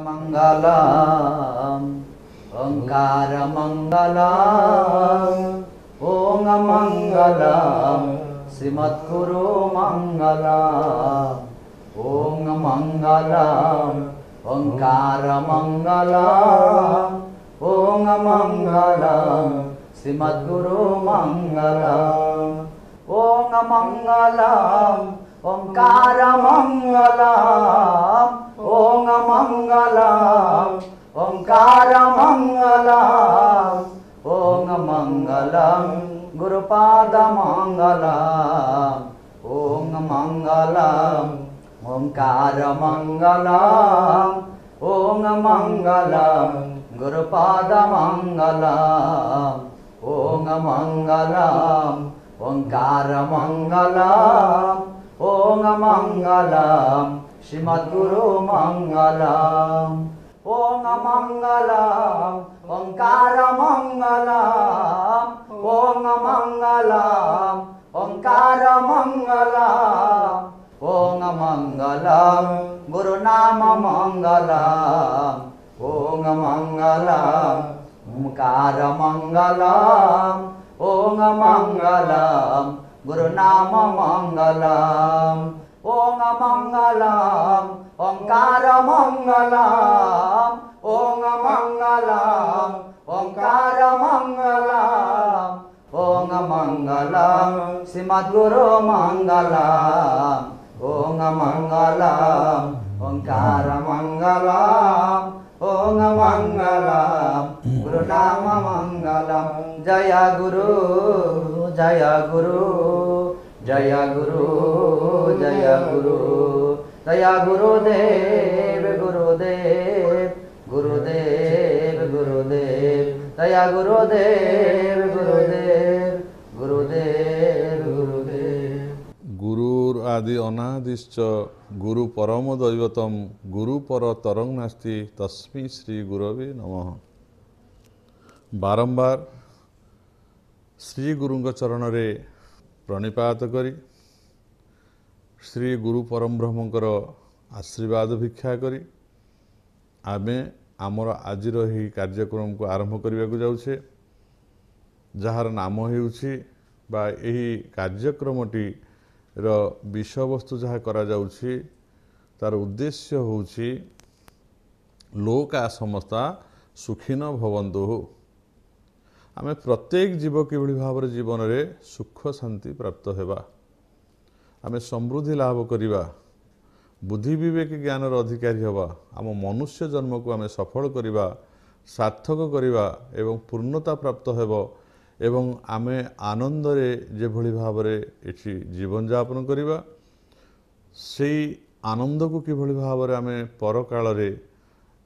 मंगलम ओंकार मंगलम ओम मंगलम श्रीमद्गुरु मंगलम ओम मंगलम ओंकार मंगलम ओम मंगलम श्रीमद्गुरु मंगलम ओम मंगलम ओंकार मंगलम ओम मंगलम ओंकार मंगलम ओम मंगलम गुरुपाद मंगलम ओम मंगलम ओंकार मंगलम ओम मंगलम गुरुपाद मंगलम ओम मंगलम ओंकार मंगलम ओम मंगलम श्रीमद्गुरु मंगलम ओम मंगलम ओंकार मंगलम ओम मंगलम ओंकार मंगलम ओम मंगलम गुरुनाम मंगलम ओम मंगलम ओंकार मंगलम ओम मंगलम गुरुनाम मंगलम ओम मंगलम ओंकार मंगलम ओम मंगलम ओंकार मंगलम ओम मंगलम श्रीमद्गुरु मंगलम ओम मंगलम ओंकार मंगलम ओम मंगलम गुरुनाम मंगलम जय गुरु जय गुरु जय गुरु जय गुरु जय गुरुदेव गुरुदेव गुरुदेव गुरुदेव जय गुरुदेव गुरुदेव गुरुदेव गुरुदेव गुरुर आदि अनादिश्च गुरु परम दैवतम गुरु पर तरंग नास्ति तस्मै श्री गुरवे नमः। बारंबार श्री गुरुଙ୍କ चरणरे प्रणिपात करी श्री गुरु परम ब्रह्मकर आशीर्वाद भिक्षा करी आमे आमर आजिर ही कार्यक्रम को आरंभ करने को जाउछे जार नाम हेउछि बा एही कार्यक्रमटी रो विषय वस्तु जहाँ करा जाउछि तार उद्देश्य होउछि लोका समस्ता सुखिन भवन्तु। आमे प्रत्येक जीव किभଳି भाବରେ जीवନରେ सुख शांति प्राप्त हेबा आमे समृद्धि लाभ करिबा बुद्धि विवेक ज्ञानर अधिकारी हवा आम मनुष्य जन्म को आमे सफल करिबा सार्थक करिबा एवं पूर्णता प्राप्त हेबो एवं आमे आनंद रे जेभଳି भाବରେ एठी जीवन यापन करिबा सेई आनंद को किभଳି भाବରେ आमे परकाल रे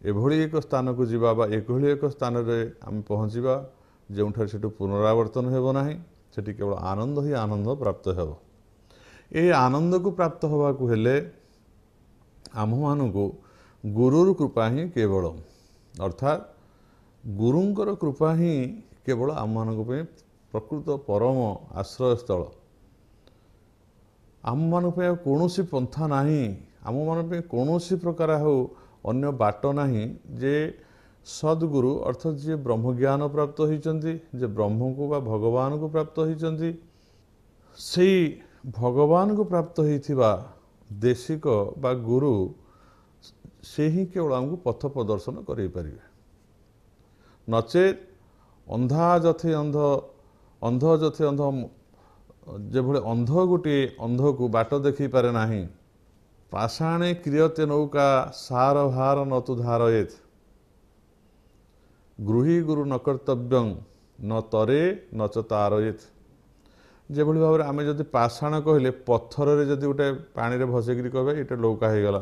एभଳି एक स्थान को जीवा बा एभଳି एक स्थान रे आमे पहुँचीबा जोठार सेठु पुनरावर्तन हेबो नाही सेठी केवल आनंद ही आनंद प्राप्त हेबो। ए आनंद को प्राप्त होबा को हेले आम मानकु गुरुर कृपा ही केवल अर्थात गुरुंकर कृपा ही केवल आम मानक पे प्रकृत परम आश्रय स्थल आम मान पे कौनसी पंथा नहीं आम मान पे कौनसी प्रकार हो अन्य बाट नहीं जे सद्गुरु अर्थात जे ब्रह्मज्ञान प्राप्त होइचंती जे ब्रह्म को बा भगवान को प्राप्त होइचंती से भगवान को प्राप्त होइथिबा देशिक बा गुरु से ही केवल आमको पथ प्रदर्शन करें पारे नचेत अंधा जथे अंध अंध जथे अंध जेभଳି अंध गोटे अंध को बाट देखी पारे नाही पाषाणे क्रियते नौका सार भार न तु धारयेत गृही गुरु न कर्तव्यं न तरे न च तारयेत जेभଳି भाବରେ आमे जदि पाषाण कहले पत्थर रे जदि गोटे पानी रे भसेकरी कहबे एटा नौका हे गला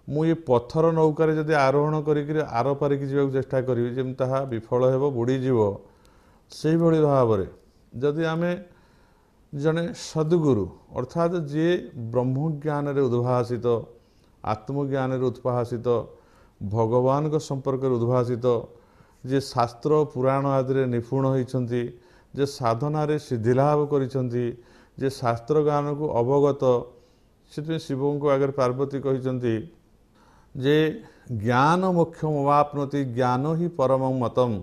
मु ये पत्थर नौका रे जदि आरोहण करिकरी आर पारिक जीवा चेष्टा करी जेम ताहा विफल हेबो बुड़ी जीवो सेही भଳି भाବରେ जदि आमे जने सद्गुरु अर्थात जे ब्रह्मज्ञान रे उद्भासित आत्मज्ञान रे उद्भासित भगवान को संपर्क रे उद्भासित जे शास्त्र पुराण आदि रे निपुण होइछंती जे साधना रे सिद्धि लाभ करिछंती जे शास्त्र ज्ञान को अवगत से शिव को आगे पार्वती कहते जे ज्ञान मोक्षमवाप्नोति ज्ञानो ही परम मतम,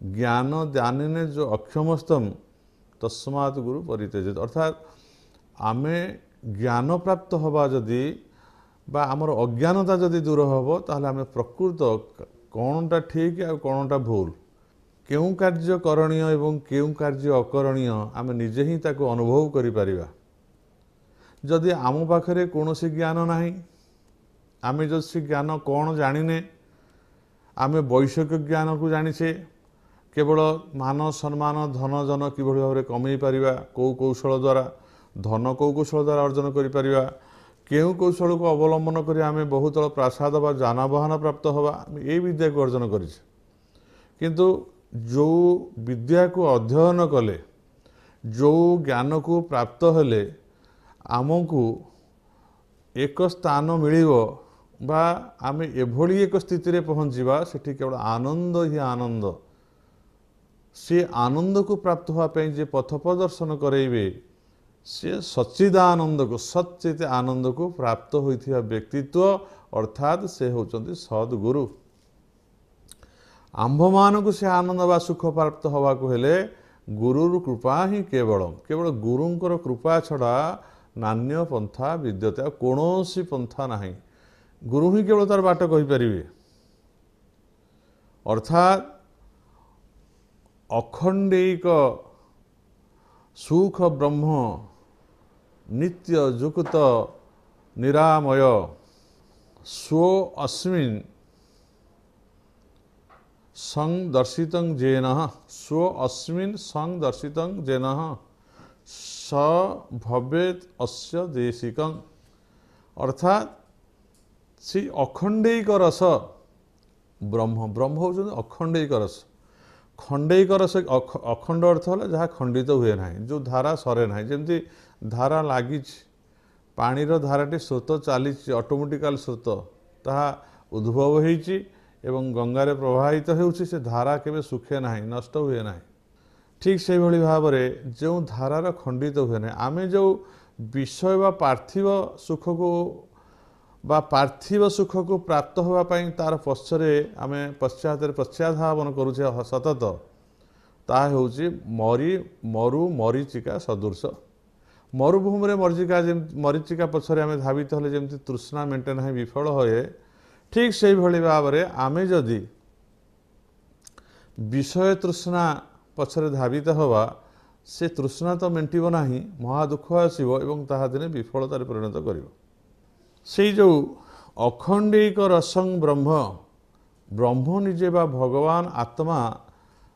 ज्ञान दानिने जो अक्षमस्तम तस्मात् गुरु परित्यजेत। अर्थात आमे ज्ञान प्राप्त हवा जदि बा आमर अज्ञानता जदि दूर हबो ताहले आमे प्रकृत कोनटा ठीक आ कोनटा भूल, केउं कार्य करणीय एवं केउं कार्य अकरणीय आमे निजे ही ताको अनुभव करि परिबा। जदि आम पाखरे कोनोसी ज्ञान नाही, आमे जो से ज्ञान कौन जानिने, आमे वैषयिक ज्ञान को जानिछे केवल मान सम्मान धन जन किभଳି भाବରେ कमई परिबा, को कौशल द्वारा धन को कौशल द्वारा अर्जन करि परिबा, केउं कौशल को अवलंबन करी आमे बहुत प्रासाद बा जानवाहन प्राप्त हवा, ए विद्या को अर्जन करिछे। किंतु जो विद्या को अध्ययन कले, जो ज्ञान को प्राप्त हेले आमको एक स्थान मिलिबो बा आमे एभली एक स्थिति रे पहुँचीबा सेठी केवल आनंद ही आनंद, से आनंद को प्राप्त हुआ जे पथ प्रदर्शन करेबे से सच्चिदानंद को सच्चित आनंद को प्राप्त होइथिया व्यक्तित्व अर्थात से होचंती सद्गुरु। आंभ मान को से आनंद बा सुख प्राप्त हवा को हेले गुरुर कृपा ही केवल गुरुंकर कृपा छड़ा नान्य पंथा विद्यते, कौनसी पंथा नहीं, गुरु ही केवल तार बाट कहि परिबे। अर्थात अखंडिक सुख ब्रह्म नित्य जुक्त निरामय स्व अस्मिन् संदर्शितं जेन, स्व अस्मिन् संदर्शितं जेन स भवेत अस्य देशिकं। अर्थात से अखंडिक रस ब्रह्म, ब्रह्म होचंदी अखंडिक रस। खंडिक रस अखंड अर्थ है जहाँ खंडित हुए ना, जो धारा सरे ना, जमती धारा लगी पानी धाराटी स्रोत चली ऑटोमेटिकल स्रोत ताहा उद्भव होइछि एवं गंगारे प्रवाहित होउछि, से धारा केबे सुखे ना, नष्ट हुए ना। ठीक से भली भाव में जो धारार खंडित हुए ना, आमे जो विषय बा पार्थिव सुख को बा पार्थिव सुख को प्राप्त होगा पाई तार पश्चरे आमे पश्चाधावन करुचे सतत, ता होउछि मरु मरीचिका सदृश। मरुभूमि रे मरीचिका पछरे आमे धावित हले जेमति तृष्णा मेंटेन है विफल होए, ठीक से भली भाव में आमे जदि विषय तृष्णा पछरे धावित हवा से तृष्णा तो मेंटिब नाही, महादुख आसीबो एवं ताहा दिने विफलतार परिणत करिवो। से जो अखंडिक रसं ब्रह्म, ब्रह्म निजे बा भगवान आत्मा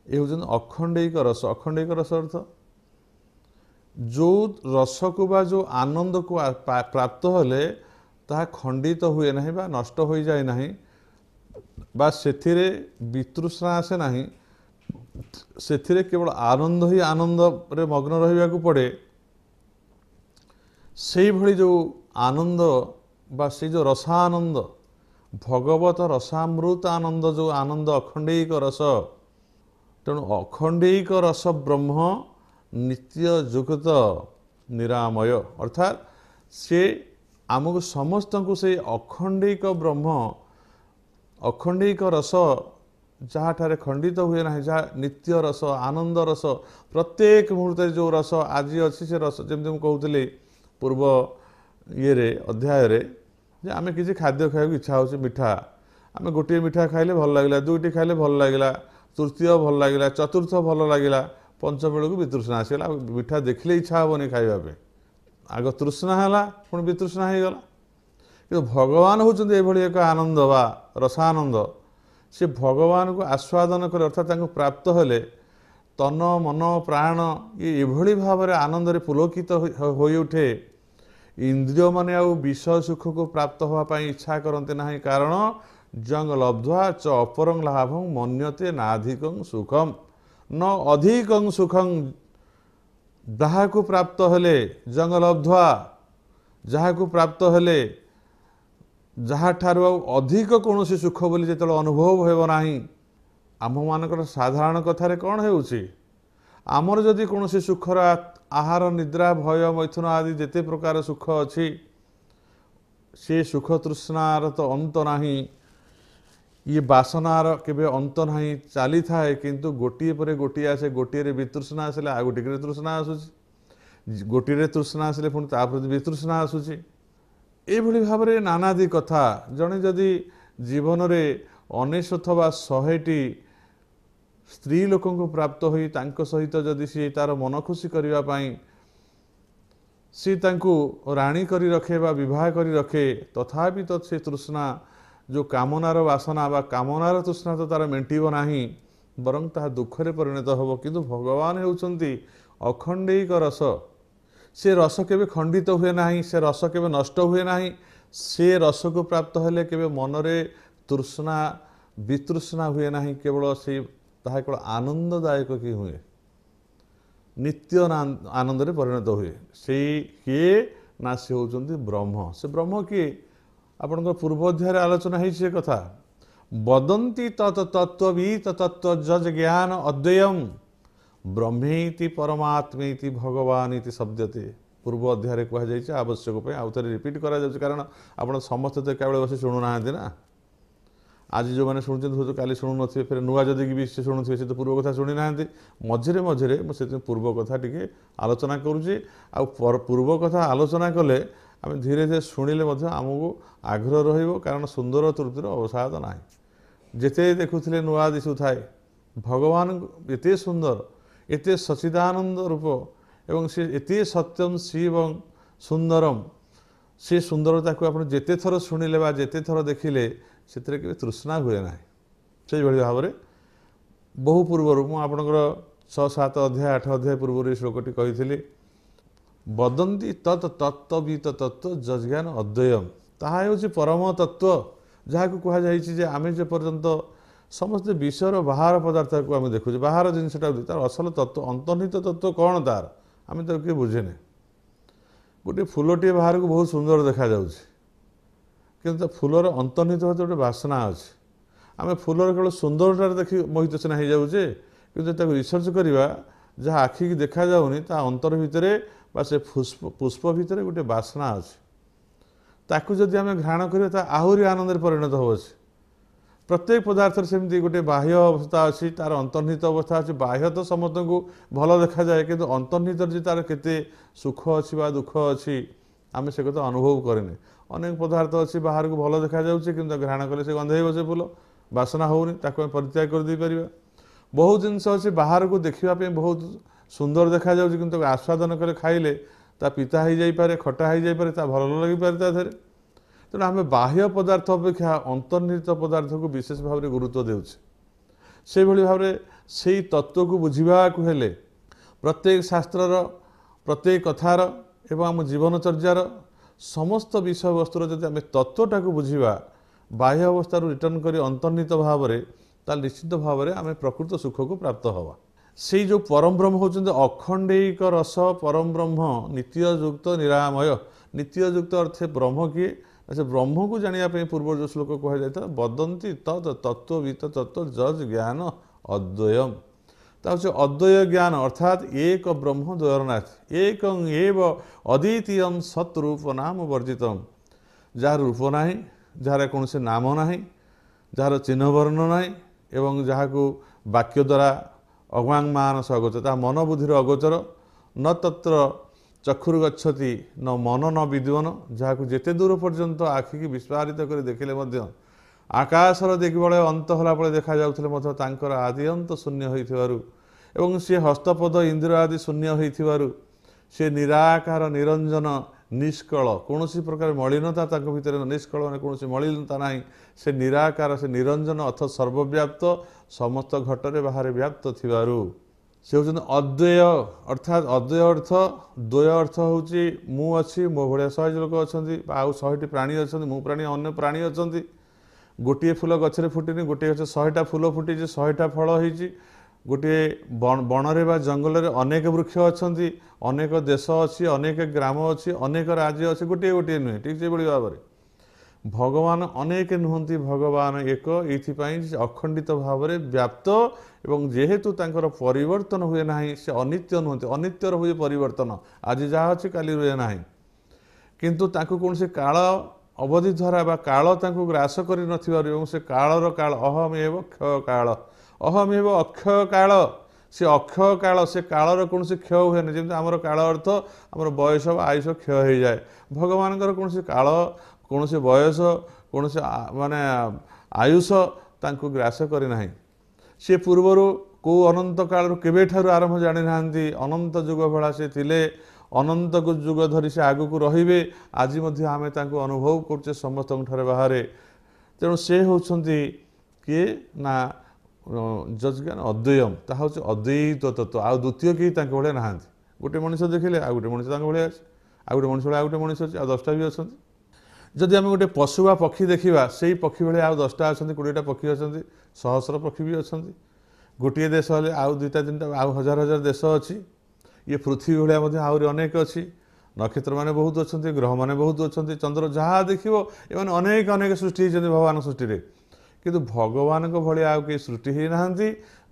ये हूँ अखंडिक रस। अखंडिक रस अर्थ जो रस को बा जो आनंद को प्राप्त हेले ताहा खंडित हुए नहीं बा नष्ट हो जाए नहीं, बा सेथिरे वितृष्णा आसे नहीं, सेथिरे केवल आनंद ही आनंद रे मग्न रहिबा को पड़े। सेही भली जो आनंद बा से जो रसानंद भगवत रसामृत आनंद, जो आनंद अखंडिक रस, तेणु अखंडिक रस ब्रह्म नित्य जुगत निरामय। अर्थात से आमको समस्त को से अखंडिक ब्रह्म अखंडिक रस जहाँ ठारे खंडित हुए ना, जहाँ नित्य रस आनंद रस प्रत्येक मुहूर्त जो रस आज अच्छी से रस जमी मुझे कहते पूर्व ये अध्याय जे आमे किसी खाद्य खाइक इच्छा हो मिठा, आमे गोटे मिठा खाइले भल लगिला, दुईटी खाइले भल लगिला, तृतीय भल लगिला, चतुर्थ भल लगिला, पंचम बेलू वितृष्णा आसगला। मिठा देखले इच्छा हेनी खाइबा, आग तृष्णा है पुणी वितृष्णा हो गला। कि भगवान होचंदी एभली एक आनंद बा रसानंद, से भगवान को आस्वादन करे अर्थात प्राप्त हेले तन मन प्राण ये एभली भाव में आनंद रे पुलकित हो उठे। इंद्रिय माने आउ विषय सुख को प्राप्त होगा इच्छा करते ना, कारण जंग लब्ध्वा च अपरं लाभं मन्यते नाधिकं सुखम न अधिकं सुखं। जहाँ को प्राप्त हेले जंग लब्ध्वा, जहाँ को प्राप्त हेले जहाँ ठारू अधिक कौन सुख बोली जो अनुभव हो नहीं। आम मान साधारण कथार कौन होउछि, आमर जदि कौन सुखर आहार निद्रा भय मैथुन आदि जेते प्रकार सुख अच्छी ସେ ସୁଖ ତୃଷ୍ଣାର ତ ଅନ୍ତ ନାହିଁ, ଇଏ ବାସନାର କେବେ ଅନ୍ତ ନାହିଁ, ଚାଲିଥାଏ କିନ୍ତୁ ଗୋଟିଏ ପରେ ଗୋଟିଏ ଆସେ। ଗୋଟିଏରେ ବିତୃଷ୍ଣା ଆସିଲେ ଆଉ ଗୋଟିଏରେ ତୃଷ୍ଣା ଆସୁଛି, ଗୋଟିଏରେ ତୃଷ୍ଣା ଆସିଲେ ପୁଣି ତା ପ୍ରତି ବିତୃଷ୍ଣା ଆସୁଛି। ଏଇଭଳି ଭାବରେ ନାନାଦି କଥା। ଜଣେ ଯଦି ଜୀବନରେ 99 ବା 100ଟି ସ୍ତ୍ରୀ ଲୋକଙ୍କୁ ପ୍ରାପ୍ତ ହୋଇ ତାଙ୍କ ସହିତ ଯଦି ସିଏ ତାର ମନ ଖୁସି କରିବା ପାଇଁ ସିଏ ତାଙ୍କୁ ରାଣୀ କରି ରଖେ ବା ବିବାହ କରି ରଖେ, ତଥାପି ତ ସେ ତୃଷ୍ଣା ଯେଉଁ କାମନାର ବାସନା ବା କାମନାର ତୃଷ୍ଣା ତ ତାର ମେଣ୍ଟିବ ନାହିଁ, ବରଂ ତାହା ଦୁଃଖରେ ପରିଣତ ହେବ। କିନ୍ତୁ ଭଗବାନ ହେଉଛନ୍ତି ଅଖଣ୍ଡୈକ ରସ। ସେ ରସ କେବେ ଖଣ୍ଡିତ ହୁଏ ନାହିଁ, ସେ ରସ କେବେ ନଷ୍ଟ ହୁଏ ନାହିଁ। ସେ ରସକୁ ପ୍ରାପ୍ତ ହେଲେ କେବେ ମନରେ ତୃଷ୍ଣା ବିତୃଷ୍ଣା ହୁଏ ନାହିଁ, କେବଳ ତାହା କେବଳ ଆନନ୍ଦଦାୟକ କି ହୁଏ, ନିତ୍ୟ ଆନନ୍ଦରେ ପରିଣତ ହୁଏ। ସେଇ କିଏ ନା ସେ ହେଉଛନ୍ତି ବ୍ରହ୍ମ। ସେ ବ୍ରହ୍ମ କିଏ? ଆପଣଙ୍କ ପୂର୍ବ ଅଧ୍ୟାୟରେ ଆଲୋଚନା ହେଇଛି ସେ କଥା। ବଦନ୍ତି ତତ୍ ତତ୍ତ୍ୱବିତ୍ ତତ୍ତ୍ୱଜ ଜ୍ଞାନ ଅଦ୍ୱୟମ୍ ବ୍ରହ୍ମେଇତି ପରମାତ୍ମେଇତି ଭଗବାନ ଇତି ଶବ୍ଦତେ। ପୂର୍ବ ଅଧ୍ୟାୟରେ କୁହାଯାଇଛି, ଆବଶ୍ୟକ ପାଇଁ ଆଉ ଥରେ ରିପିଟ୍ କରାଯାଉଛି, କାରଣ ଆପଣ ସମସ୍ତେ ତ ଏକାବେଳେ ବସି ଶୁଣୁନାହାନ୍ତି ନା। ଆଜି ଯେଉଁମାନେ ଶୁଣୁଛନ୍ତି ହୁଏତ କାଲି ଶୁଣୁନଥିବେ, ଫେରେ ନୂଆ ଯଦି ବି ସେ ଶୁଣୁଥିବେ ସେ ତ ପୂର୍ବ କଥା ଶୁଣି ନାହାନ୍ତି। ମଝିରେ ମଝିରେ ମୁଁ ସେଥିପାଇଁ ପୂର୍ବ କଥା ଟିକେ ଆଲୋଚନା କରୁଛି। ଆଉ ପୂର୍ବ କଥା ଆଲୋଚନା କଲେ ଆମେ ଧୀରେ ଧୀରେ ଶୁଣିଲେ ମଧ୍ୟ ଆମକୁ ଆଗ୍ରହ ରହିବ, କାରଣ ସୁନ୍ଦର ତୃପ୍ତିର ଅବସାଦ ନାହିଁ। ଯେତେ ଦେଖୁଥିଲେ ନୂଆ ଦିଶୁଥାଏ। ଭଗବାନ ଏତେ ସୁନ୍ଦର, ଏତେ ସଚିଦାନନ୍ଦ ରୂପ ଏବଂ ସେ ଏତେ ସତ୍ୟମ୍ ଶିବଂ ସୁନ୍ଦରମ୍। ସେ ସୁନ୍ଦରତାକୁ ଆପଣ ଯେତେ ଥର ଶୁଣିଲେ ବା ଯେତେ ଥର ଦେଖିଲେ ସେଥିରେ କେବେ ତୃଷ୍ଣା ହୁଏ ନାହିଁ। ସେଇଭଳି ଭାବରେ ବହୁ ପୂର୍ବରୁ ମୁଁ ଆପଣଙ୍କର 6-7 ଅଧ୍ୟାୟ 8 ଅଧ୍ୟାୟ ପୂର୍ବରୁ ଏ ଶ୍ଲୋକଟି କହିଥିଲି। ବଦନ୍ତି ତତ୍ ତତ୍ତ୍ୱବିତ୍ ତତ୍ତ୍ୱ ଯଜ୍ଞାନ ଅଦ୍ୱୟମ୍। ତାହା ହେଉଛି ପରମ ତତ୍ତ୍ୱ, ଯାହାକୁ କୁହାଯାଇଛି ଯେ ଆମେ ଯେ ପର୍ଯ୍ୟନ୍ତ ସମସ୍ତେ ବିଷୟର ବାହାର ପଦାର୍ଥକୁ ଆମେ ଦେଖୁଛେ, ବାହାର ଜିନିଷଟା ତାର ଅସଲ ତତ୍ତ୍ୱ ଅନ୍ତର୍ନିହିତ ତତ୍ତ୍ୱ କ'ଣ ତାର ଆମେ ତାକୁ କିଏ ବୁଝେନେ। ଗୋଟିଏ ଫୁଲଟିଏ ବାହାରକୁ ବହୁତ ସୁନ୍ଦର ଦେଖାଯାଉଛି, କିନ୍ତୁ ତା ଫୁଲର ଅନ୍ତର୍ନିହିତ ହତେ ଗୋଟେ ବାସ୍ନା ଅଛି। ଆମେ ଫୁଲର କେବଳ ସୁନ୍ଦରତାରେ ଦେଖି ମୋହିତ ସିନା ହେଇଯାଉଛେ, କିନ୍ତୁ ତାକୁ ରିସର୍ଚ୍ଚ କରିବା, ଯାହା ଆଖିକି ଦେଖାଯାଉନି ତା ଅନ୍ତର ଭିତରେ ବା ସେ ପୁଷ୍ପ ଭିତରେ ଗୋଟେ ବାସ୍ନା ଅଛି। ତାକୁ ଯଦି ଆମେ ଘ୍ରାଣ କରିବା ତା ଆହୁରି ଆନନ୍ଦରେ ପରିଣତ ହେଉଛି। ପ୍ରତ୍ୟେକ ପଦାର୍ଥରେ ସେମିତି ଗୋଟେ ବାହ୍ୟ ଅବସ୍ଥା ଅଛି, ତାର ଅନ୍ତର୍ନିହିତ ଅବସ୍ଥା ଅଛି। ବାହ୍ୟ ତ ସମସ୍ତଙ୍କୁ ଭଲ ଦେଖାଯାଏ, କିନ୍ତୁ ଅନ୍ତର୍ନିହିତରେ ଯେ ତାର କେତେ ସୁଖ ଅଛି ବା ଦୁଃଖ ଅଛି ଆମେ ସେ କଥା ଅନୁଭବ କରିନେ। ଅନେକ ପଦାର୍ଥ ଅଛି ବାହାରକୁ ଭଲ ଦେଖାଯାଉଛି, କିନ୍ତୁ ଘ୍ରାଣ କଲେ ସେ ଗନ୍ଧେଇବ, ସେ ଫୁଲ ବାସ୍ନା ହେଉନି, ତାକୁ ଆମେ ପରିତ୍ୟାଗ କରିଦେଇପାରିବା। ବହୁତ ଜିନିଷ ଅଛି ବାହାରକୁ ଦେଖିବା ପାଇଁ ବହୁତ ସୁନ୍ଦର ଦେଖାଯାଉଛି, କିନ୍ତୁ ତାକୁ ଆସ୍ୱାଦନ କଲେ ଖାଇଲେ ତା ପିତା ହେଇଯାଇପାରେ, ଖଟା ହେଇଯାଇପାରେ, ତା ଭଲ ଲାଗିପାରେ ତା ଦେହରେ। ତେଣୁ ଆମେ ବାହ୍ୟ ପଦାର୍ଥ ଅପେକ୍ଷା ଅନ୍ତର୍ନିହିତ ପଦାର୍ଥକୁ ବିଶେଷ ଭାବରେ ଗୁରୁତ୍ୱ ଦେଉଛେ। ସେହିଭଳି ଭାବରେ ସେଇ ତତ୍ତ୍ୱକୁ ବୁଝିବାକୁ ହେଲେ ପ୍ରତ୍ୟେକ ଶାସ୍ତ୍ରର, ପ୍ରତ୍ୟେକ କଥାର ଏବଂ ଆମ ଜୀବନଚର୍ଯ୍ୟାର ସମସ୍ତ ବିଷୟବସ୍ତୁର ଯଦି ଆମେ ତତ୍ତ୍ୱଟାକୁ ବୁଝିବା, ବାହ୍ୟ ଅବସ୍ଥାରୁ ରିଟର୍ଣ୍ଣ କରି ଅନ୍ତର୍ନିହିତ ଭାବରେ, ତାହେଲେ ନିଶ୍ଚିତ ଭାବରେ ଆମେ ପ୍ରକୃତ ସୁଖକୁ ପ୍ରାପ୍ତ ହେବା। ସେଇ ଯେଉଁ ପରମ ବ୍ରହ୍ମ ହେଉଛନ୍ତି ଅଖଣ୍ଡୈକ ରସ ପରମ ବ୍ରହ୍ମ ନିତ୍ୟଯୁକ୍ତ ନିରାମୟ। ନିତ୍ୟଯୁକ୍ତ ଅର୍ଥ ବ୍ରହ୍ମ କିଏ? ସେ ବ୍ରହ୍ମକୁ ଜାଣିବା ପାଇଁ ପୂର୍ବ ଯେଉଁ ଶ୍ଲୋକ କୁହାଯାଇଥିଲା, ବଦନ୍ତି ତତ୍ ତତ୍ତ୍ୱବିତ୍ ତତ୍ତ୍ୱ ଯଜ୍ ଜ୍ଞାନ ଅଦ୍ୱୟମ୍। ତା ହେଉଛି ଅଦ୍ୱୟ ଜ୍ଞାନ, ଅର୍ଥାତ୍ ଏକ ବ୍ରହ୍ମ ଦ୍ୱୟରନାଥ ଏକଂ ଏବ ଅଦ୍ୱିତୀୟଂ ସତ୍ ରୂପ ନାମ ବର୍ଜିତମ୍। ଯାହାର ରୂପ ନାହିଁ, ଯାହାର କୌଣସି ନାମ ନାହିଁ, ଯାହାର ଚିହ୍ନ ବର୍ଣ୍ଣ ନାହିଁ ଏବଂ ଯାହାକୁ ବାକ୍ୟ ଦ୍ୱାରା ଅଜ୍ଞାନମାନସ ଅଗୋଚର, ତାହା ମନ ବୁଦ୍ଧିର ଅଗୋଚର। ନ ତତ୍ର ଚକ୍ଷୁର୍ଗଚ୍ଛତି ନ ମନ ନ ବିଦ୍ୱନ। ଯାହାକୁ ଯେତେ ଦୂର ପର୍ଯ୍ୟନ୍ତ ଆଖିକି ବିସ୍ଫାରିତ କରି ଦେଖିଲେ ମଧ୍ୟ ଆକାଶର ଦିଗବେଳେ ଅନ୍ତ ହେଲା ଭଳି ଦେଖାଯାଉଥିଲେ ମଧ୍ୟ ତାଙ୍କର ଆଦି ଅନ୍ତ ଶୂନ୍ୟ ହୋଇଥିବାରୁ ଏବଂ ସେ ହସ୍ତପଦ ଇନ୍ଦ୍ର ଆଦି ଶୂନ୍ୟ ହୋଇଥିବାରୁ ସେ ନିରାକାର ନିରଞ୍ଜନ ନିଷ୍କଳ, କୌଣସି ପ୍ରକାର ମଳିନତା ତାଙ୍କ ଭିତରେ ନିଷ୍କଳ, ମାନେ କୌଣସି ମଳିନତା ନାହିଁ। ସେ ନିରାକାର, ସେ ନିରଞ୍ଜନ ଅର୍ଥ ସର୍ବବ୍ୟାପ୍ତ, ସମସ୍ତ ଘଟରେ ବାହାରେ ବ୍ୟାପ୍ତ ଥିବାରୁ ସେ ହେଉଛନ୍ତି ଅଦ୍ୱୟ। ଅର୍ଥାତ୍ ଅଦ୍ୱୟ ଅର୍ଥ, ଦ୍ୱୟ ଅର୍ଥ ହେଉଛି ମୁଁ ଅଛି, ମୋ ଭଳିଆ 100 ଲୋକ ଅଛନ୍ତି, ବା ଆଉ 100ଟି ପ୍ରାଣୀ ଅଛନ୍ତି, ମୁଁ ପ୍ରାଣୀ ଅନ୍ୟ ପ୍ରାଣୀ ଅଛନ୍ତି। ଗୋଟିଏ ଫୁଲ ଗଛରେ ଫୁଟିନି, ଗୋଟିଏ ଗଛ 100ଟା ଫୁଲ ଫୁଟିଛି, 100ଟା ଫଳ ହେଇଛି। ଗୋଟିଏ ବଣରେ ବା ଜଙ୍ଗଲରେ ଅନେକ ବୃକ୍ଷ ଅଛନ୍ତି, ଅନେକ ଦେଶ ଅଛି, ଅନେକ ଗ୍ରାମ ଅଛି, ଅନେକ ରାଜ୍ୟ ଅଛି, ଗୋଟିଏ ଗୋଟିଏ ନୁହେଁ। ଠିକ୍ ସେହିଭଳି ଭାବରେ ଭଗବାନ ଅନେକ ନୁହନ୍ତି, ଭଗବାନ ଏକ। ଏଇଥିପାଇଁ ସେ ଅଖଣ୍ଡିତ ଭାବରେ ବ୍ୟାପ୍ତ ଏବଂ ଯେହେତୁ ତାଙ୍କର ପରିବର୍ତ୍ତନ ହୁଏ ନାହିଁ, ସେ ଅନିତ୍ୟ ନୁହନ୍ତି। ଅନିତ୍ୟର ହୁଏ ପରିବର୍ତ୍ତନ, ଆଜି ଯାହା ଅଛି କାଲି ରୁହେ ନାହିଁ। କିନ୍ତୁ ତାଙ୍କୁ କୌଣସି କାଳ ଅବଧି ଧାରା ବା କାଳ ତାଙ୍କୁ ଗ୍ରାସ କରି ନଥିବାରୁ ଏବଂ ସେ କାଳର କାଳ ଅହମ ଏବ କ୍ଷୟ କାଳ ଅହମ ଏବ ଅକ୍ଷୟ କାଳ ସେ ଅକ୍ଷୟ କାଳ ସେ କାଳର କୌଣସି କ୍ଷୟ ହୁଏନି। ଯେମିତି ଆମର କାଳ ଅର୍ଥ ଆମର ବୟସ ବା ଆୟୁଷ କ୍ଷୟ ହେଇଯାଏ, ଭଗବାନଙ୍କର କୌଣସି କାଳ କୌଣସି ବୟସ କୌଣସି ମାନେ ଆୟୁଷ ତାଙ୍କୁ ଗ୍ରାସ କରିନାହିଁ। ସେ ପୂର୍ବରୁ କେଉଁ ଅନନ୍ତ କାଳରୁ କେବେଠାରୁ ଆରମ୍ଭ ଜାଣିନାହାନ୍ତି। ଅନନ୍ତ ଯୁଗ ଭଳା ସେ ଥିଲେ, ଅନନ୍ତ ଯୁଗ ଧରି ସେ ଆଗକୁ ରହିବେ। ଆଜି ମଧ୍ୟ ଆମେ ତାଙ୍କୁ ଅନୁଭବ କରୁଛେ ସମସ୍ତଙ୍କ ଠାରେ ବାହାରେ। ତେଣୁ ସେ ହେଉଛନ୍ତି କିଏ ନା ଯଜ୍ଜ୍ଞାନ ଅଦ୍ୱୟମ୍, ତାହା ହେଉଛି ଅଦ୍ୱୈତ ତତ୍ତ୍ୱ। ଆଉ ଦ୍ୱିତୀୟ କେହି ତାଙ୍କ ଭଳିଆ ନାହାନ୍ତି। ଗୋଟେ ମଣିଷ ଦେଖିଲେ ଆଉ ଗୋଟେ ମଣିଷ ତାଙ୍କ ଭଳିଆ ଅଛି, ଆଉ ଗୋଟେ ମଣିଷ ଭଳିଆ ଆଉ ଗୋଟେ ମଣିଷ ଅଛି, ଆଉ 10ଟା ବି ଅଛନ୍ତି। ଯଦି ଆମେ ଗୋଟେ ପଶୁ ବା ପକ୍ଷୀ ଦେଖିବା, ସେଇ ପକ୍ଷୀ ଭଳିଆ ଆଉ 10ଟା ଅଛନ୍ତି, 20ଟା ପକ୍ଷୀ ଅଛନ୍ତି, ସହସ୍ର ପକ୍ଷୀ ବି ଅଛନ୍ତି। ଗୋଟିଏ ଦେଶ ହେଲେ ଆଉ 2ଟା 3ଟା ଆଉ ହଜାର ହଜାର ଦେଶ ଅଛି। ଇଏ ପୃଥିବୀ ଭଳିଆ ମଧ୍ୟ ଆହୁରି ଅନେକ ଅଛି। ନକ୍ଷତ୍ରମାନେ ବହୁତ ଅଛନ୍ତି, ଗ୍ରହମାନେ ବହୁତ ଅଛନ୍ତି, ଚନ୍ଦ୍ର ଯାହା ଦେଖିବ ଏମାନେ ଅନେକ ଅନେକ ସୃଷ୍ଟି ହେଇଛନ୍ତି ଭଗବାନଙ୍କ ସୃଷ୍ଟିରେ। କିନ୍ତୁ ଭଗବାନଙ୍କ ଭଳିଆ ଆଉ କେହି ସୃଷ୍ଟି ହେଇନାହାନ୍ତି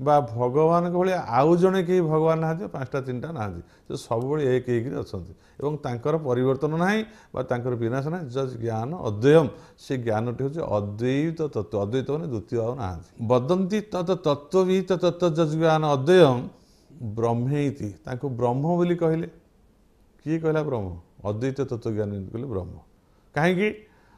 ବା ଭଗବାନଙ୍କ ଭଳିଆ ଆଉ ଜଣେ କେହି ଭଗବାନ ନାହାନ୍ତି, 5ଟା 3ଟା ନାହାନ୍ତି। ସେ ସବୁବେଳେ ଏକ ହେଇକିରି ଅଛନ୍ତି ଏବଂ ତାଙ୍କର ପରିବର୍ତ୍ତନ ନାହିଁ ବା ତାଙ୍କର ବିନାଶ ନାହିଁ। ଯଜ୍ ଜ୍ଞାନ ଅଦ୍ୱୟମ୍, ସେ ଜ୍ଞାନଟି ହେଉଛି ଅଦ୍ୱୈତ ତତ୍ତ୍ୱ। ଅଦ୍ୱୈତ ମାନେ ଦ୍ୱିତୀୟ ଆଉ ନାହାନ୍ତି। ବଦନ୍ତି ତତ୍ ତତ୍ତ୍ୱବିତ୍ ତତ୍ ଯଜ୍ ଜ୍ଞାନ ଅଦ୍ୱୟମ୍ ବ୍ରହ୍ମେଇତି, ତାଙ୍କୁ ବ୍ରହ୍ମ ବୋଲି କହିଲେ। କିଏ କହିଲା ବ୍ରହ୍ମ? ଅଦ୍ୱୈତ ତତ୍ତ୍ୱଜ୍ଞାନୀ କହିଲେ ବ୍ରହ୍ମ। କାହିଁକି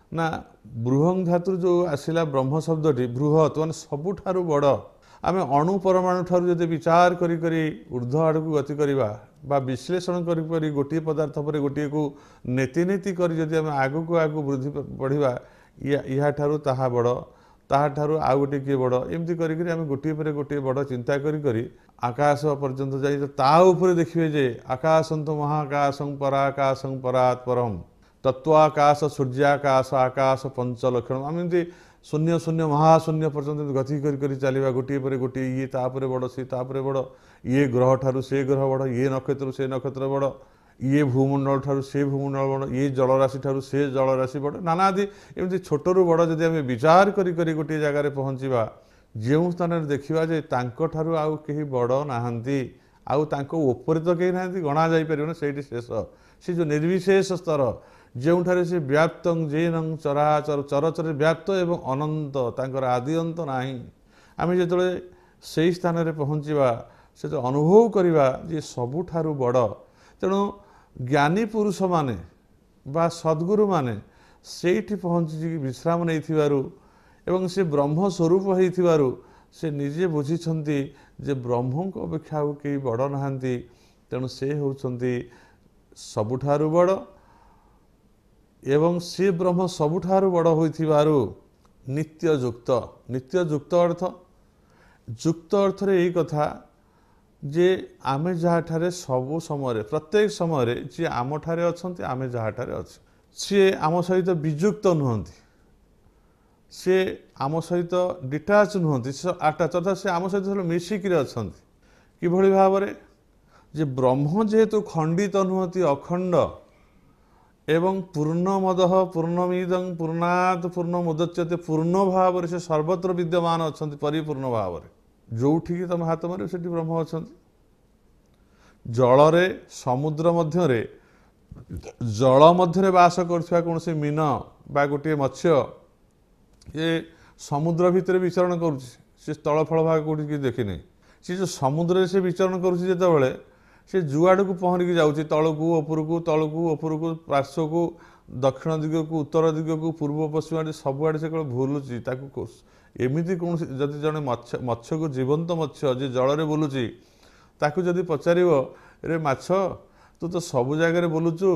ନା ବୃହଂ ଧାତୁରୁ ଯେଉଁ ଆସିଲା ବ୍ରହ୍ମ ଶବ୍ଦଟି, ବୃହତ୍ ମାନେ ସବୁଠାରୁ ବଡ଼। ଆମେ ଅଣୁ ପରମାଣୁ ଠାରୁ ଯଦି ବିଚାର କରି କରି ଉର୍ଦ୍ଧ୍ୱ ଆଡ଼କୁ ଗତି କରିବା ବା ବିଶ୍ଳେଷଣ କରି କରି ଗୋଟିଏ ପଦାର୍ଥ ପରେ ଗୋଟିଏକୁ ନେତି ନେତି କରି ଯଦି ଆମେ ଆଗକୁ ଆଗକୁ ବୃଦ୍ଧି ବଢ଼ିବା, ଏହାଠାରୁ ତାହା ବଡ଼, ତାହାଠାରୁ ଆଉ ଗୋଟିଏ କିଏ ବଡ଼, ଏମିତି କରିକି ଆମେ ଗୋଟିଏ ପରେ ଗୋଟିଏ ବଡ଼ ଚିନ୍ତା କରି କରି ଆକାଶ ପର୍ଯ୍ୟନ୍ତ ଯାଇ ତା ଉପରେ ଦେଖିବେ ଯେ ଆକାଶନ୍ତୁ ମହାକାଶଂ ପରାକାଶଂ ପରାତ୍ ପରମ୍ ତତ୍ୱାକାଶ ସୂର୍ଯ୍ୟାକାଶ ଆକାଶ ପଞ୍ଚଲକ୍ଷଣ। ଆମେ ଏମିତି ଶୂନ୍ୟ ଶୂନ୍ୟ ମହାଶୂନ୍ୟ ପର୍ଯ୍ୟନ୍ତ ଗତି କରି କରି ଚାଲିବା, ଗୋଟିଏ ପରେ ଗୋଟିଏ, ଇଏ ତାପରେ ବଡ଼, ସିଏ ତାପରେ ବଡ଼, ଇଏ ଗ୍ରହ ଠାରୁ ସେ ଗ୍ରହ ବଡ଼, ଇଏ ନକ୍ଷତ୍ର ସେ ନକ୍ଷତ୍ର ବଡ଼, ଇଏ ଭୂମଣ୍ଡଳ ଠାରୁ ସେ ଭୂମଣ୍ଡଳ ବଡ଼, ଇଏ ଜଳରାଶି ଠାରୁ ସେ ଜଳରାଶି ବଡ଼, ନାନାଦି ଏମିତି ଛୋଟରୁ ବଡ଼ ଯଦି ଆମେ ବିଚାର କରି କରି ଗୋଟିଏ ଜାଗାରେ ପହଞ୍ଚିବା, ଯେଉଁ ସ୍ଥାନରେ ଦେଖିବା ଯେ ତାଙ୍କଠାରୁ ଆଉ କେହି ବଡ଼ ନାହାନ୍ତି, ଆଉ ତାଙ୍କ ଉପରେ ତ କେହି ନାହାନ୍ତି, ଗଣା ଯାଇପାରିବନି, ସେଇଠି ଶେଷ। ସେ ଯେଉଁ ନିର୍ବିଶେଷ ସ୍ତର ଯେଉଁଠାରେ ସେ ବ୍ୟାପ୍ତଂ ଜୈନଂ ଚରାଚର, ଚରଚରରେ ବ୍ୟାପ୍ତ ଏବଂ ଅନନ୍ତ, ତାଙ୍କର ଆଦି ଅନ୍ତ ନାହିଁ। ଆମେ ଯେତେବେଳେ ସେହି ସ୍ଥାନରେ ପହଞ୍ଚିବା, ସେତେବେଳେ ଅନୁଭବ କରିବା ଯେ ସବୁଠାରୁ ବଡ଼। ତେଣୁ ଜ୍ଞାନୀ ପୁରୁଷମାନେ ବା ସଦ୍ଗୁରୁମାନେ ସେଇଠି ପହଞ୍ଚିକି ବିଶ୍ରାମ ନେଇଥିବାରୁ ଏବଂ ସେ ବ୍ରହ୍ମ ସ୍ୱରୂପ ହେଇଥିବାରୁ ସେ ନିଜେ ବୁଝିଛନ୍ତି ଯେ ବ୍ରହ୍ମଙ୍କ ଅପେକ୍ଷା ଆଉ କେହି ବଡ଼ ନାହାନ୍ତି। ତେଣୁ ସେ ହେଉଛନ୍ତି ସବୁଠାରୁ ବଡ଼ ଏବଂ ସେ ବ୍ରହ୍ମ ସବୁଠାରୁ ବଡ଼ ହୋଇଥିବାରୁ ନିତ୍ୟଯୁକ୍ତ। ନିତ୍ୟଯୁକ୍ତ ଅର୍ଥ, ଯୁକ୍ତ ଅର୍ଥରେ ଏଇ କଥା ଯେ ଆମେ ଯାହାଠାରେ ସବୁ ସମୟରେ ପ୍ରତ୍ୟେକ ସମୟରେ ଯିଏ ଆମଠାରେ ଅଛନ୍ତି, ଆମେ ଯାହାଠାରେ ଅଛୁ, ସିଏ ଆମ ସହିତ ବିଯୁକ୍ତ ନୁହନ୍ତି, ସିଏ ଆମ ସହିତ ଡିଟାଚ୍ ନୁହନ୍ତି, ସେ ଆଟାଚ୍, ଅର୍ଥାତ୍ ସେ ଆମ ସହିତ ମିଶିକିରି ଅଛନ୍ତି। କିଭଳି ଭାବରେ? ଯେ ବ୍ରହ୍ମ ଯେହେତୁ ଖଣ୍ଡିତ ନୁହନ୍ତି, ଅଖଣ୍ଡ ଏବଂ ପୂର୍ଣ୍ଣମଦଃ ପୂର୍ଣ୍ଣମିଦଂ ପୂର୍ଣ୍ଣାତ୍ ପୂର୍ଣ୍ଣମୁଦଚ୍ୟତେ, ପୂର୍ଣ୍ଣ ଭାବରେ ସେ ସର୍ବତ୍ର ବିଦ୍ୟମାନ ଅଛନ୍ତି, ପରିପୂର୍ଣ୍ଣ ଭାବରେ। ଯେଉଁଠିକି ତମେ ହାତ ମାରିବ ସେଠି ବ୍ରହ୍ମ ଅଛନ୍ତି। ଜଳରେ, ସମୁଦ୍ର ମଧ୍ୟରେ, ଜଳ ମଧ୍ୟରେ ବାସ କରୁଥିବା କୌଣସି ମୀନ ବା ଗୋଟିଏ ମତ୍ସ୍ୟ ଏ ସମୁଦ୍ର ଭିତରେ ବିଚରଣ କରୁଛି, ସେ ସ୍ଥଳଫଳ ଭାଗ କେଉଁଠି କିଛି ଦେଖିନି। ସେ ଯେଉଁ ସମୁଦ୍ରରେ ସେ ବିଚରଣ କରୁଛି, ଯେତେବେଳେ ସେ ଯୁଆଡ଼କୁ ପହଁରିକି ଯାଉଛି, ତଳକୁ ଉପରକୁ, ତଳକୁ ଉପରକୁ, ପାର୍ଶ୍ୱକୁ, ଦକ୍ଷିଣ ଦିଗକୁ, ଉତ୍ତର ଦିଗକୁ, ପୂର୍ବ ପଶ୍ଚିମ ଆଡ଼େ, ସବୁଆଡ଼େ ସେ କେବଳ ଭୁଲୁଛି। ତାକୁ ଏମିତି କୌଣସି ଯଦି ଜଣେ ମତ୍ସ୍ୟକୁ, ଜୀବନ୍ତ ମତ୍ସ୍ୟ ଯିଏ ଜଳରେ ବୁଲୁଛି, ତାକୁ ଯଦି ପଚାରିବ, ରେ ମାଛ ତୁ ତ ସବୁ ଜାଗାରେ ବୁଲୁଛୁ,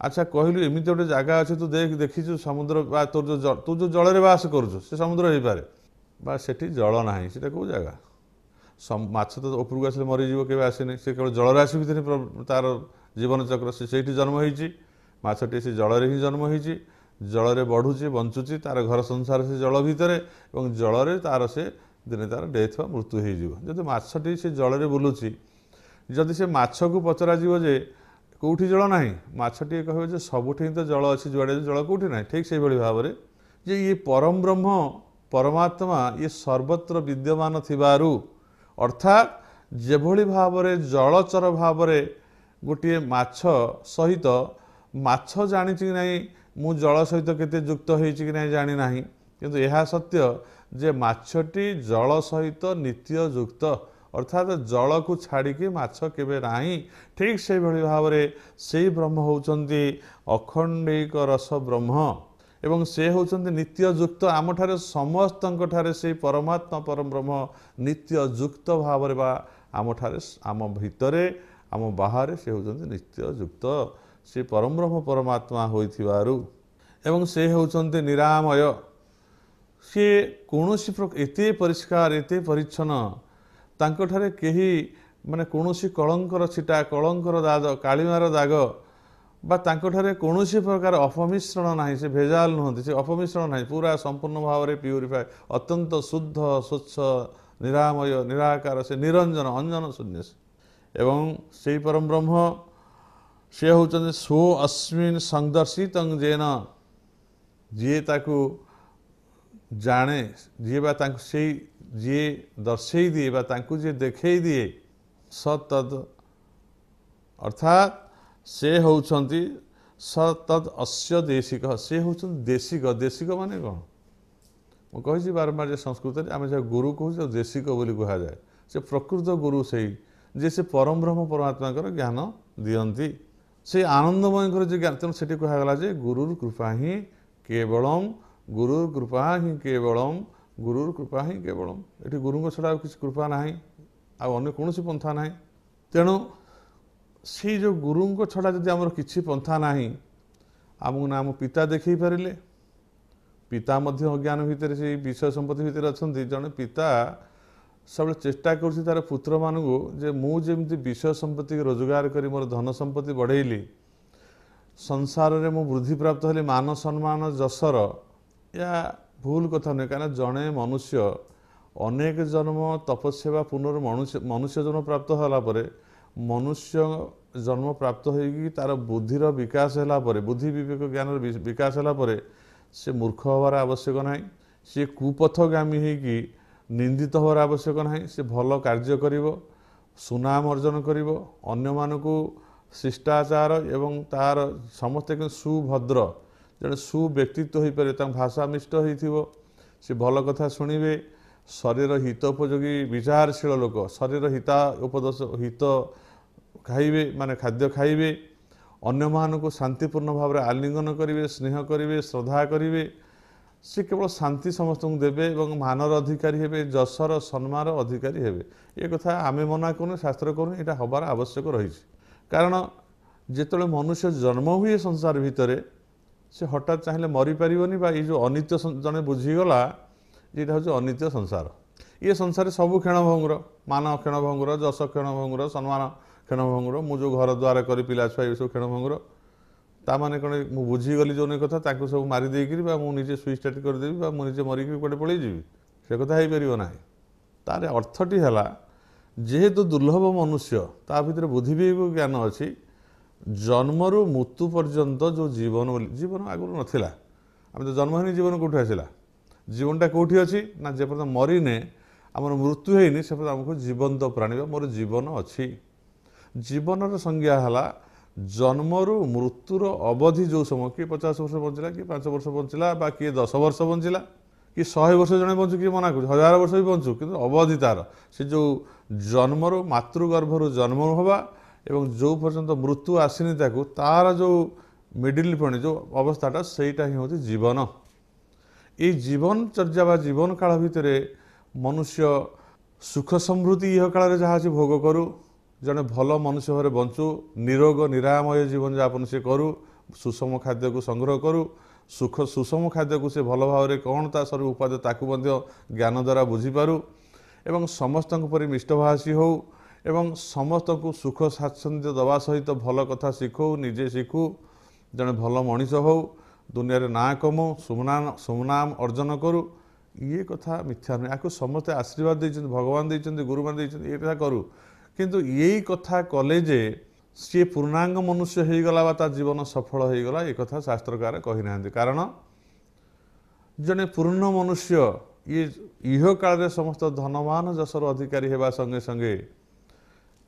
ଆଚ୍ଛା କହିଲୁ ଏମିତି ଗୋଟେ ଜାଗା ଅଛି ତୁ ଦେଖିଛୁ ସମୁଦ୍ର ବା ତୁ ଯେଉଁ ଜଳରେ ବାସ କରୁଛୁ ସେ ସମୁଦ୍ର ହେଇପାରେ ବା ସେଠି ଜଳ ନାହିଁ, ସେଟା କେଉଁ ଜାଗା? ମାଛ ତ ଉପରକୁ ଆସିଲେ ମରିଯିବ, କେବେ ଆସିନି, ସେ କେବଳ ଜଳରାଶି ଭିତରେ ତାର ଜୀବନଚକ୍ର, ସେ ସେଇଠି ଜନ୍ମ ହେଇଛି। ମାଛଟି ସେ ଜଳରେ ହିଁ ଜନ୍ମ ହେଇଛି, ଜଳରେ ବଢ଼ୁଛି, ବଞ୍ଚୁଛି, ତାର ଘର ସଂସାର ସେ ଜଳ ଭିତରେ ଏବଂ ଜଳରେ ତାର ସେ ଦିନେ ତାର ଡେଥ୍ ବା ମୃତ୍ୟୁ ହେଇଯିବ। ଯଦି ମାଛଟି ସେ ଜଳରେ ବୁଲୁଛି, ଯଦି ସେ ମାଛକୁ ପଚରାଯିବ ଯେ କେଉଁଠି ଜଳ ନାହିଁ, ମାଛଟିଏ କହିବ ଯେ ସବୁଠି ହିଁ ତ ଜଳ ଅଛି, ଯୁଆଡ଼େ ଜଳ କେଉଁଠି ନାହିଁ। ଠିକ୍ ସେଇଭଳି ଭାବରେ ଯେ ଇଏ ପରମ ବ୍ରହ୍ମ ପରମାତ୍ମା ଇଏ ସର୍ବତ୍ର ବିଦ୍ୟମାନ ଥିବାରୁ, ଅର୍ଥାତ୍ ଯେଭଳି ଭାବରେ ଜଳଚର ଭାବରେ ଗୋଟିଏ ମାଛ ସହିତ ମାଛ ଜାଣିଛି କି ନାହିଁ ମୁଁ ଜଳ ସହିତ କେତେ ଯୁକ୍ତ ହେଇଛି କି ନାହିଁ ଜାଣି ନାହିଁ, କିନ୍ତୁ ଏହା ସତ୍ୟ ଯେ ମାଛଟି ଜଳ ସହିତ ନିତ୍ୟ ଯୁକ୍ତ, ଅର୍ଥାତ୍ ଜଳକୁ ଛାଡ଼ିକି ମାଛ କେବେ ନାହିଁ। ଠିକ୍ ସେଇଭଳି ଭାବରେ ସେଇ ବ୍ରହ୍ମ ହେଉଛନ୍ତି ଅଖଣ୍ଡୈକ ରସ ବ୍ରହ୍ମ ଏବଂ ସେ ହେଉଛନ୍ତି ନିତ୍ୟ ଯୁକ୍ତ। ଆମଠାରେ ସମସ୍ତଙ୍କଠାରେ ସେଇ ପରମାତ୍ମା ପରବ୍ରହ୍ମ ନିତ୍ୟ ଯୁକ୍ତ ଭାବରେ ବା ଆମଠାରେ ଆମ ଭିତରେ ଆମ ବାହାରେ ସେ ହେଉଛନ୍ତି ନିତ୍ୟ ଯୁକ୍ତ, ସେ ପରବ୍ରହ୍ମ ପରମାତ୍ମା ହୋଇଥିବାରୁ ଏବଂ ସେ ହେଉଛନ୍ତି ନିରାମୟ। ସିଏ କୌଣସି ଏତେ ପରିଷ୍କାର ଏତେ ପରିଚ୍ଛନ୍ନ, ତାଙ୍କଠାରେ କେହି ମାନେ କୌଣସି କଳଙ୍କର ଛିଟା କଳଙ୍କର ଦାଗ କାଳିମାର ଦାଗ ବା ତାଙ୍କଠାରେ କୌଣସି ପ୍ରକାର ଅପମିଶ୍ରଣ ନାହିଁ, ସେ ଭେଜାଲ ନୁହନ୍ତି, ସେ ଅପମିଶ୍ରଣ ନାହିଁ, ପୁରା ସମ୍ପୂର୍ଣ୍ଣ ଭାବରେ ପ୍ୟୁରିଫାଏ, ଅତ୍ୟନ୍ତ ଶୁଦ୍ଧ ସ୍ୱଚ୍ଛ ନିରାମୟ ନିରାକାର, ସେ ନିରଞ୍ଜନ ଅଞ୍ଜନ ଶୂନ୍ୟ। ଏବଂ ସେଇ ପରବ୍ରହ୍ମ ସେ ହେଉଛନ୍ତି ସୋ ଅସ୍ମିନ୍ ସଂଦର୍ଶିତଂ ଯେନ, ଯିଏ ତାକୁ ଜାଣେ, ଯିଏ ବା ତାଙ୍କୁ ସେଇ ଯିଏ ଦର୍ଶେଇ ଦିଏ ବା ତାଙ୍କୁ ଯିଏ ଦେଖେଇ ଦିଏ, ସତତ୍ ଅର୍ଥାତ୍ ସେ ହେଉଛନ୍ତି ସତତ୍ ଅସ୍ୟ ଦେଶିକ, ସେ ହେଉଛନ୍ତି ଦେଶିକ। ଦେଶିକ ମାନେ କ'ଣ? ମୁଁ କହିଛି ବାରମ୍ବାର ଯେ ସଂସ୍କୃତରେ ଆମେ ଯାହା ଗୁରୁ କହୁଛୁ ଆଉ ଦେଶିକ ବୋଲି କୁହାଯାଏ। ସେ ପ୍ରକୃତ ଗୁରୁ ସେଇ ଯେ ସେ ପରବ୍ରହ୍ମ ପରମାତ୍ମାଙ୍କର ଜ୍ଞାନ ଦିଅନ୍ତି, ସେ ଆନନ୍ଦମୟଙ୍କର ଯେ ଜ୍ଞାନ। ତେଣୁ ସେଠି କୁହାଗଲା ଯେ ଗୁରୁର କୃପା ହିଁ କେବଳମ୍, ଗୁରୁର କୃପା ହିଁ କେବଳମ୍, ଗୁରୁର କୃପା ହିଁ କେବଳମ୍। ଏଠି ଗୁରୁଙ୍କ ଛଡ଼ା ଆଉ କିଛି କୃପା ନାହିଁ, ଆଉ ଅନ୍ୟ କୌଣସି ପନ୍ଥା ନାହିଁ। ତେଣୁ ସେଇ ଯେଉଁ ଗୁରୁଙ୍କ ଛଡ଼ା ଯଦି ଆମର କିଛି ପନ୍ଥା ନାହିଁ, ଆମକୁ ନା ଆମ ପିତା ଦେଖେଇ ପାରିଲେ, ପିତା ମଧ୍ୟ ଅଜ୍ଞାନ ଭିତରେ ସେଇ ବିଷୟ ସମ୍ପତ୍ତି ଭିତରେ ଅଛନ୍ତି। ଜଣେ ପିତା ସବୁବେଳେ ଚେଷ୍ଟା କରୁଛି ତାର ପୁତ୍ରମାନଙ୍କୁ ଯେ ମୁଁ ଯେମିତି ବିଷୟ ସମ୍ପତ୍ତି ରୋଜଗାର କରି ମୋର ଧନ ସମ୍ପତ୍ତି ବଢ଼େଇଲି, ସଂସାରରେ ମୁଁ ବୃଦ୍ଧିପ୍ରାପ୍ତ ହେଲି ମାନ ସମ୍ମାନ ଯଶର, ଏହା ଭୁଲ କଥା ନୁହେଁ। କାହିଁକିନା ଜଣେ ମନୁଷ୍ୟ ଅନେକ ଜନ୍ମ ତପସ୍ୟା ପୁନର୍ ମନୁଷ୍ୟ ଜନ୍ମ ପ୍ରାପ୍ତ ହେଲା ପରେ, ମନୁଷ୍ୟ ଜନ୍ମ ପ୍ରାପ୍ତ ହୋଇକି ତାର ବୁଦ୍ଧିର ବିକାଶ ହେଲା ପରେ, ବୁଦ୍ଧି ବିବେକ ଜ୍ଞାନର ବିକାଶ ହେଲା ପରେ ସେ ମୂର୍ଖ ହେବାର ଆବଶ୍ୟକ ନାହିଁ, ସେ କୁପଥଗାମୀ ହେଇକି ନିନ୍ଦିତ ହେବାର ଆବଶ୍ୟକ ନାହିଁ। ସେ ଭଲ କାର୍ଯ୍ୟ କରିବ, ସୁନାମ ଅର୍ଜନ କରିବ, ଅନ୍ୟମାନଙ୍କୁ ଶିଷ୍ଟାଚାର ଏବଂ ତାର ସମସ୍ତେ ସୁଭଦ୍ର ଜଣେ ସୁବ୍ୟକ୍ତିତ୍ୱ ହୋଇପାରିବେ, ତାଙ୍କ ଭାଷା ମିଷ୍ଟ ହୋଇଥିବ, ସେ ଭଲ କଥା ଶୁଣିବେ, ଶରୀର ହିତ ଉପଯୋଗୀ ବିଚାରଶୀଳ ଲୋକ, ଶରୀର ହିତ ଉପଦେଶ ହିତ ଖାଇବେ ମାନେ ଖାଦ୍ୟ ଖାଇବେ, ଅନ୍ୟମାନଙ୍କୁ ଶାନ୍ତିପୂର୍ଣ୍ଣ ଭାବରେ ଆଲିଙ୍ଗନ କରିବେ, ସ୍ନେହ କରିବେ, ଶ୍ରଦ୍ଧା କରିବେ। ସେ କେବଳ ଶାନ୍ତି ସମସ୍ତଙ୍କୁ ଦେବେ ଏବଂ ମାନର ଅଧିକାରୀ ହେବେ, ଯଶର ସମ୍ମାନର ଅଧିକାରୀ ହେବେ। ଏ କଥା ଆମେ ମନା କରୁନେ, ଶାସ୍ତ୍ର କରୁନେ, ଏଇଟା ହେବାର ଆବଶ୍ୟକ ରହିଛି। କାରଣ ଯେତେବେଳେ ମନୁଷ୍ୟ ଜନ୍ମ ହୁଏ ସଂସାର ଭିତରେ, ସେ ହଠାତ୍ ଚାହିଁଲେ ମରିପାରିବନି ବା ଏଇ ଯେଉଁ ଅନିତ୍ୟ ଜଣେ ବୁଝିଗଲା ଯେ ଏଇଟା ହେଉଛି ଅନିତ୍ୟ ସଂସାର। ଏ ସଂସାରରେ ସବୁ କ୍ଷଣଭଙ୍ଗୁର, ମାନ କ୍ଷଣଭଙ୍ଗୁର, ଯଶ କ୍ଷଣଭଙ୍ଗୁର, ସମ୍ମାନ କ୍ଷଣଭଙ୍ଗୁର, ମୁଁ ଯେଉଁ ଘର ଦ୍ୱାର କରି ପିଲା ଛୁଆ ଏସବୁ କ୍ଷଣଭଙ୍ଗୁର। ତାମାନେ କ'ଣ ମୁଁ ବୁଝିଗଲି ଯେଉଁ କଥା ତାଙ୍କୁ ସବୁ ମାରି ଦେଇକିରି ବା ମୁଁ ନିଜେ ସୁଇସାଇଡ୍ କରିଦେବି ବା ମୁଁ ନିଜେ ମରିକି କୁଆଡ଼େ ପଳେଇଯିବି, ସେ କଥା ହେଇପାରିବ ନାହିଁ। ତାର ଅର୍ଥଟି ହେଲା ଯେହେତୁ ଦୁର୍ଲଭ ମନୁଷ୍ୟ, ତା ଭିତରେ ବୁଦ୍ଧିବିବେକ ଜ୍ଞାନ ଅଛି, ଜନ୍ମରୁ ମୃତ୍ୟୁ ପର୍ଯ୍ୟନ୍ତ ଯେଉଁ ଜୀବନ ବୋଲି ଜୀବନ ଆଗରୁ ନଥିଲା। ଆମେ ତ ଜନ୍ମ ହେଇନି, ଜୀବନ କେଉଁଠି ଆସିଲା? ଜୀବନଟା କେଉଁଠି ଅଛି ନା ଯେପର୍ଯ୍ୟନ୍ତ ମରିନେ, ଆମର ମୃତ୍ୟୁ ହେଇନି, ସେପର୍ଯ୍ୟନ୍ତ ଆମକୁ ଜୀବନ୍ତ ପ୍ରାଣୀ ବା ମୋର ଜୀବନ ଅଛି। ଜୀବନର ସଂଜ୍ଞା ହେଲା ଜନ୍ମରୁ ମୃତ୍ୟୁର ଅବଧି ଯେଉଁ ସମୟ, କିଏ 50 ବର୍ଷ ବଞ୍ଚିଲା, କିଏ 5 ବର୍ଷ ବଞ୍ଚିଲା ବା କିଏ 10 ବର୍ଷ ବଞ୍ଚିଲା, କି 100 ବର୍ଷ ଜଣେ ବଞ୍ଚୁ, କିଏ ମନା କରୁଛି 1000 ବର୍ଷ ବି ବଞ୍ଚୁ, କିନ୍ତୁ ଅବଧି ତାର ସେ ଯେଉଁ ଜନ୍ମରୁ ମାତୃଗର୍ଭରୁ ଜନ୍ମ ହେବା ଏବଂ ଯେଉଁ ପର୍ଯ୍ୟନ୍ତ ମୃତ୍ୟୁ ଆସିନି ତାକୁ, ତାର ଯେଉଁ ମିଡିଲ ପଏଣ୍ଟ ଯେଉଁ ଅବସ୍ଥାଟା, ସେଇଟା ହିଁ ହେଉଛି ଜୀବନ। এই ଜୀବନଚର୍ଯ୍ୟା ବା ଜୀବନ କାଳ ଭିତରେ ମନୁଷ୍ୟ ସୁଖ ସମୃଦ୍ଧି ଇହ କାଳରେ ଯାହା ଅଛି ଭୋଗ କରୁ, ଜଣେ ଭଲ ମନୁଷ୍ୟ ଭାବରେ ବଞ୍ଚୁ, ନିରୋଗ ନିରାମୟ ଜୀବନଯାପନ ସେ କରୁ, ସୁଷମ ଖାଦ୍ୟକୁ ସଂଗ୍ରହ କରୁ, ସୁଷମ ଖାଦ୍ୟକୁ ସେ ଭଲ ଭାବରେ କ'ଣ ତା ସ୍ୱରୂପ ଉପାଦେୟ ତାକୁ ମଧ୍ୟ ଜ୍ଞାନ ଦ୍ୱାରା ବୁଝିପାରୁ ଏବଂ ସମସ୍ତଙ୍କ ପରି ମିଷ୍ଟଭାଷୀ ହେଉ ଏବଂ ସମସ୍ତଙ୍କୁ ସୁଖ ସ୍ୱାଚ୍ଛନ୍ଦ୍ୟ ଦେବା ସହିତ ଭଲ କଥା ଶିଖୁ, ନିଜେ ଶିଖୁ, ଜଣେ ଭଲ ମଣିଷ ହେଉ, ଦୁନିଆରେ ନାଁ କମୁ, ସୁନାମ ଅର୍ଜନ କରୁ। ଇଏ କଥା ମିଥ୍ୟା ନୁହେଁ, ୟାକୁ ସମସ୍ତେ ଆଶୀର୍ବାଦ ଦେଇଛନ୍ତି, ଭଗବାନ ଦେଇଛନ୍ତି, ଗୁରୁମାନେ ଦେଇଛନ୍ତି, ଏ କଥା କରୁ। କିନ୍ତୁ ଏଇ କଥା କଲେ ଯେ ସିଏ ପୂର୍ଣ୍ଣାଙ୍ଗ ମନୁଷ୍ୟ ହେଇଗଲା ବା ତା ଜୀବନ ସଫଳ ହେଇଗଲା, ଏ କଥା ଶାସ୍ତ୍ରକାର କହିନାହାନ୍ତି। କାରଣ ଜଣେ ପୂର୍ଣ୍ଣ ମନୁଷ୍ୟ ଇହ କାଳରେ ସମସ୍ତ ଧନମାନ ଯଶର ଅଧିକାରୀ ହେବା ସଙ୍ଗେ ସଙ୍ଗେ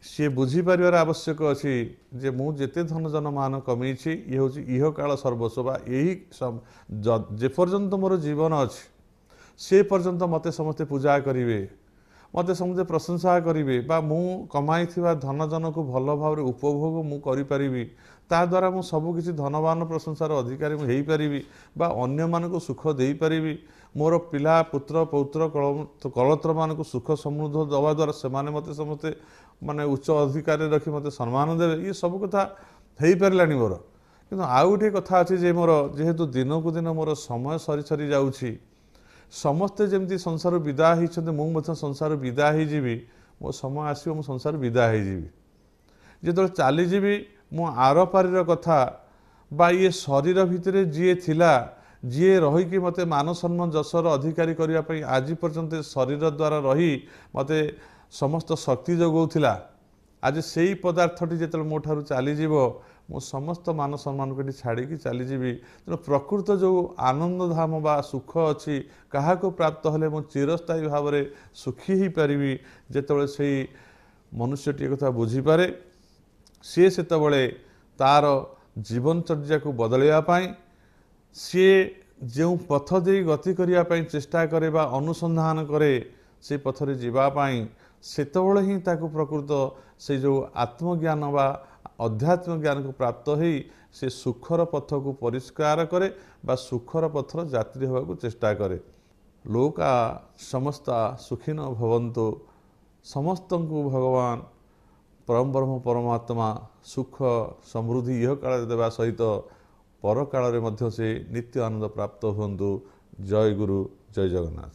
सी बुझीपार आवश्यक अच्छी जे मु जेते धन जनमान कमी ये हूँ इह काल सर्वस्व बा यही जेपर्यंत मोर जीवन अच्छी से पर्यंत मते समस्ते पूजा करेंगे मते समस्ते प्रशंसा करेंगे बा मु कमाई धन जन को भल भाव उपभोग मु करि ता द्वारा मु सब किसी धनवान प्रशंसार अधिकारी हो पारि बा अन्य मान को सुख दे पारि मोर पिला पुत्र पौत्र कलत्र मान को सुख समृद्ध दवा द्वारा से मते समस्ते माने उच्च अधिकारी रखी मते सम्मान देवे ये सब कथा हो पारानी मोर कि आउ गोटे कथा अच्छी जे मोर जेहेतु दिन को दिन मोर समय सरी सरी जाऊँगी समस्ते जमी संसार विदा होती मुझे संसार विदा हो मो समय आसो मो संसार विदा हो जो चलीजी मो आर पार कथा बा ये शरीर भितर जी थिला जी रहीकि मते मान सम्मान जशर अधिकारी करने आज पर्यंत शरीर द्वारा रही मते समस्त शक्ति जगौला आज से ही पदार्थटी जो मो ठार चलीज मो समस्त मान सम्मान को छाड़ी चलीजी तेणु प्रकृत जो आनंद धाम बा सुख अच्छी क्या प्राप्त हेले मो चिरस्थायी भाव में सुखी हो पारि जिते से मनुष्यटी कथा बुझीपे सी से तार जीवनचर्या को बदलवाई सी जो पथ दे गति करने चेष्टा करे बा अनुसंधान करे से पथरे जीवाई सेतबले ही ताकू प्रकृत से जो आत्मज्ञान बा अध्यात्म ज्ञान को प्राप्त हो से सुखर पथ को परिष्कार करे बा सुखर पथर यात्री होगा चेष्टा करे। लोका समस्ता सुखिन भवन्तु समस्त को भगवान परम ब्रह्म परमात्मा सुख समृद्धि यह काल देवा सहित पर काल में से नित्य आनंद प्राप्त हुंतु। जय गुरु जय जगन्नाथ।